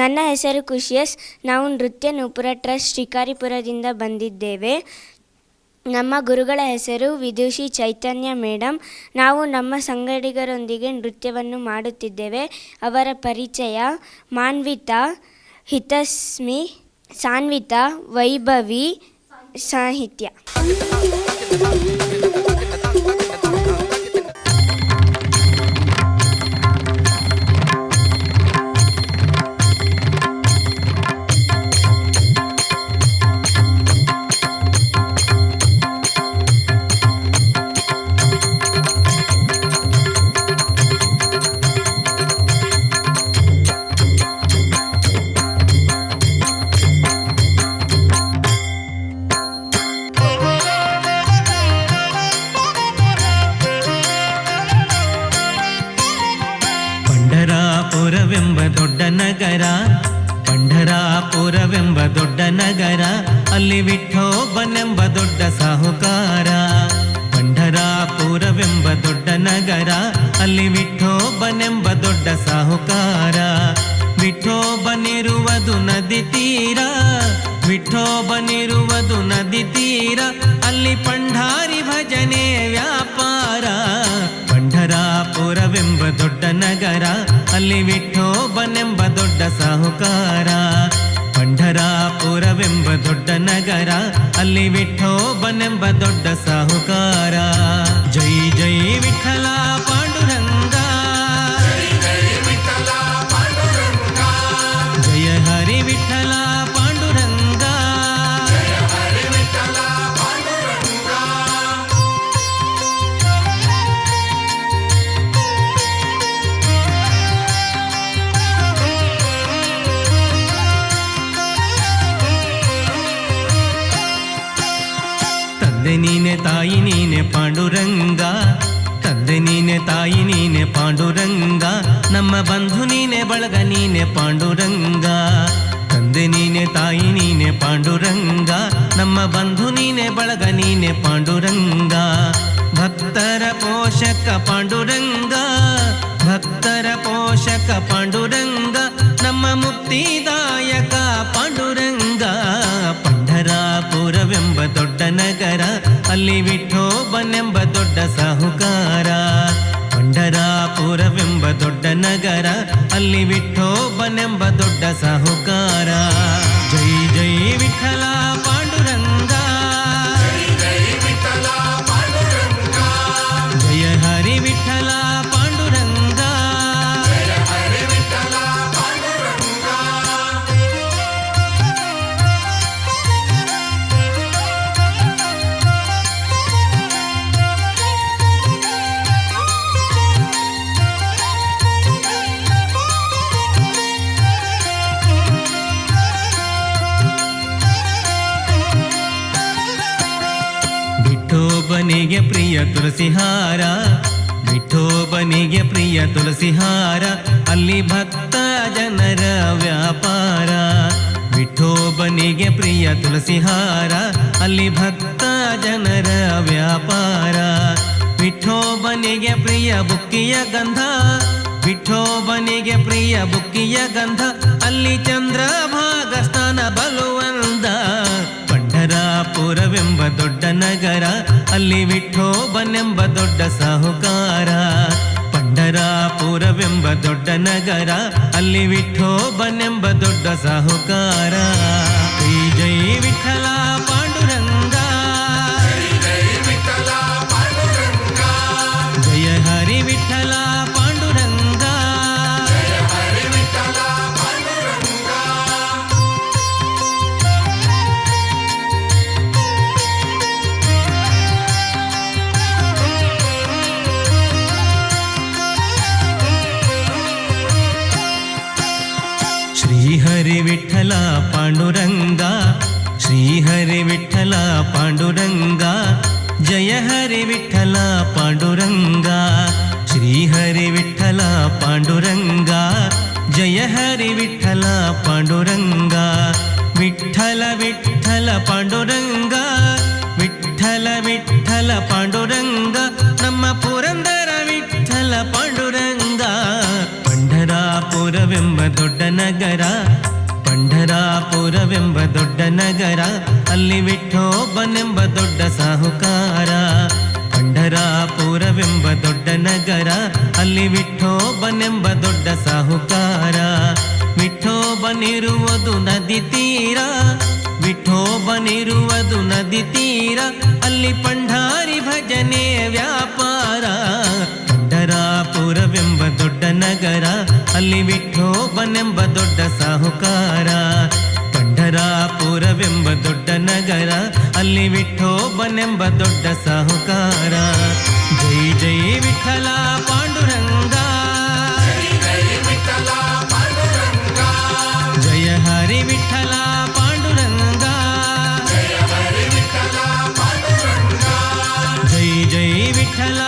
ನನ್ನ ಹೆಸರು ಖುಷಿಯಸ್. ನಾವು ನೃತ್ಯ ನೂಪುರ ಟ್ರಸ್ಟ್ ಶಿಕಾರಿಪುರದಿಂದ ಬಂದಿದ್ದೇವೆ. ನಮ್ಮ ಗುರುಗಳ ಹೆಸರು ವಿದುಷಿ ಚೈತನ್ಯ ಮೇಡಮ್. ನಾವು ನಮ್ಮ ಸಂಗಡಿಗರೊಂದಿಗೆ ನೃತ್ಯವನ್ನು ಮಾಡುತ್ತಿದ್ದೇವೆ. ಅವರ ಪರಿಚಯ: ಮಾನ್ವಿತಾ, ಹಿತಸ್ಮಿ, ಸಾನ್ವಿತಾ, ವೈಭವಿ, ಸಾಹಿತ್ಯ. ಪಂಢರಾಪುರವೆಂಬ ದೊಡ್ಡ ನಗರ, ಅಲ್ಲಿ ವಿಠೋಬನೆಂಬ ದೊಡ್ಡ ಸಾಹುಕಾರ. ಪಂಢರಾಪುರವೆಂಬ ದೊಡ್ಡ ನಗರ, ಅಲ್ಲಿ ವಿಠೋಬನೆಂಬ ದೊಡ್ಡ ಸಾಹುಕಾರ. ವಿಠೋಬನಿರುವುದು ನದಿ ತೀರ, ವಿಠೋಬನಿರುವುದು ನದಿ ತೀರ, ಅಲ್ಲಿ ಪಂಢಾರಿ ಭಜನೆ ವ್ಯಾಪಾರ. ಪಂಢರಾಪುರವೆಂಬ ದೊಡ್ಡ ನಗರ, ಅಲ್ಲಿ ವಿಠೋಬನೆಂಬ ದೊಡ್ಡ ಸಾಹುಕಾರ. ಪಂಢರಾಪುರವೆಂಬ ದೊಡ್ಡ ನಗರ, ಅಲ್ಲಿ ವಿಠೋಬನೆಂಬ ದೊಡ್ಡ ಸಾಹುಕಾರ. ಜೈ ಜೈ ವಿಠಲ ಪಾಂಡುರಂಗ, ಜಯ ಹರಿ ವಿಠಲ ಪಾಂಡುರಂಗ. ತಂದೆ ನೀನೆ ತಾಯಿ ನೀನೆ ಪಾಂಡುರಂಗ, ತಂದೆ ನೀನೆ ತಾಯಿ ನೀನೆ ಪಾಂಡುರಂಗ, ನಮ್ಮ ಬಂಧು ನೀನೆ ಬಳಗ ನೀನೆ ಪಾಂಡುರಂಗ. ತಂದೆ ನೀನೆ ತಾಯಿ ನೀನೆ ಪಾಂಡುರಂಗ, ನಮ್ಮ ಬಂಧು ನೀನೆ ಬಳಗ ನೀನೆ ಪಾಂಡುರಂಗ. ಭಕ್ತರ ಪೋಷಕ ಪಾಂಡುರಂಗ, ಭಕ್ತರ ಪೋಷಕ ಪಾಂಡುರಂಗ, ನಮ್ಮ ಮುಕ್ತಿದಾಯಕ ಪಾಂಡುರಂಗ. ಪಂಢರಾಪುರವೆಂಬ ದೊಡ್ಡ ನಗರ, ಅಲ್ಲಿ ವಿಠೋಬನೆಂಬ ದೊಡ್ಡ ಸಾಹುಕಾರ. ಪಂಢರಾಪುರವೆಂಬ ದೊಡ್ಡ ನಗರ, ಅಲ್ಲಿ ವಿಠೋಬನೆಂಬ ದೊಡ್ಡ ಸಾಹುಕಾರ. ಜೈ ಜೈ ವಿಠಲ ಪಾಂಡುರಂಗ, ಜಯ ಹರಿ ವಿಠಲ ಪಾಂಡುರಂಗ. ವಿಠೋಬನಿಗೆ ಪ್ರಿಯ ತುಳಸಿಹಾರ, ವಿಠೋಬನಿಗೆ ಪ್ರಿಯ ತುಳಸಿಹಾರ, ಅಲ್ಲಿ ಭಕ್ತ ಜನರ ವ್ಯಾಪಾರ. ವಿಠೋಬನಿಗೆ ಪ್ರಿಯ ತುಳಸಿಹಾರ, ಅಲ್ಲಿ ಭಕ್ತ ಜನರ ವ್ಯಾಪಾರ. ವಿಠೋಬನಿಗೆ ಪ್ರಿಯ ಬುಕ್ಕಿಯ ಗಂಧ, ವಿಠೋಬನಿಗೆ ಪ್ರಿಯ ಬುಕ್ಕಿಯ ಗಂಧ, ಅಲ್ಲಿ ಚಂದ್ರಭಾಗ ಸ್ನಾನ ಬಲುವಂದ. ಪಂಢರಾಪುರವೆಂಬ ದೊಡ್ಡ ನಗರ, ಅಲ್ಲಿ ವಿಠೋಬನೆಂಬ ದೊಡ್ಡ ಸಾಹುಕಾರ. ಪಂಢರಾಪುರವೆಂಬ ದೊಡ್ಡ ನಗರ, ಅಲ್ಲಿ ವಿಠೋಬನೆಂಬ ದೊಡ್ಡ ಸಾಹುಕಾರ. ಜೈ ಜೈ ವಿಠಲ ಪಾಂಡುರಂಗ, ಜಯ ಹರಿ ವಿಠಲ ಪಾಂಡುರಂಗ. ಶ್ರೀಹರಿ ವಿಠಲ ಪಾಂಡುರಂಗ, ಶ್ರೀಹರಿ ವಿಠಲ ಪಾಂಡುರಂಗ, ಜಯ ಹರಿ ವಿಠಲ ಪಾಂಡುರಂಗ. ಶ್ರೀಹರಿ ವಿಠಲ ಪಾಂಡುರಂಗ, ಜಯ ಹರಿ ವಿಠಲ ಪಾಂಡುರಂಗ. ವಿಠಲ ವಿಠಲ ಪಾಂಡುರಂಗ, ವಿಠಲ ವಿಠಲ ಪಾಂಡುರಂಗ, ನಮ್ಮ ಪುರಂದರ ವಿಠಲ ಪಾಂಡುರಂಗ. ಪಂಢರಾಪುರವೆಂಬ ದೊಡ್ಡ ನಗರ, ಪಂಢರಾಪುರವೆಂಬ ದೊಡ್ಡ ನಗರ, ಅಲ್ಲಿ ವಿಠೋಬನೆಂಬ ದೊಡ್ಡ ಸಾಹುಕಾರ. ಪಂಢರಾಪುರವೆಂಬ ದೊಡ್ಡ ನಗರ, ಅಲ್ಲಿ ವಿಠೋಬನೆಂಬ ದೊಡ್ಡ ಸಾಹುಕಾರ. ವಿಠೋಬನಿರುವುದು ನದಿ ತೀರ, ವಿಠೋಬನಿರುವುದು ನದಿ ತೀರ, ಅಲ್ಲಿ ಪಂಢಾರಿ ಭಜನೆ ವ್ಯಾಪಾರ. ಪಂಢರಾಪುರವೆಂಬ ದೊಡ್ಡ ನಗರ, ಅಲ್ಲಿ ವಿಠೋಬನೆಂಬ ದೊಡ್ಡ ಸಾಹುಕಾರ. ಪಂಢರಾಪುರವೆಂಬ ದೊಡ್ಡ ನಗರ, ಅಲ್ಲಿ ವಿಠೋಬನೆಂಬ ದೊಡ್ಡ ಸಾಹುಕಾರ. ಜೈ ಜೈ ವಿಠಲ ಪಾಂಡುರಂಗ, ಜಯ ಹರಿ ವಿಠಲ ಪಾಂಡುರಂಗ, ಜೈ ಜೈ ವಿಠಲ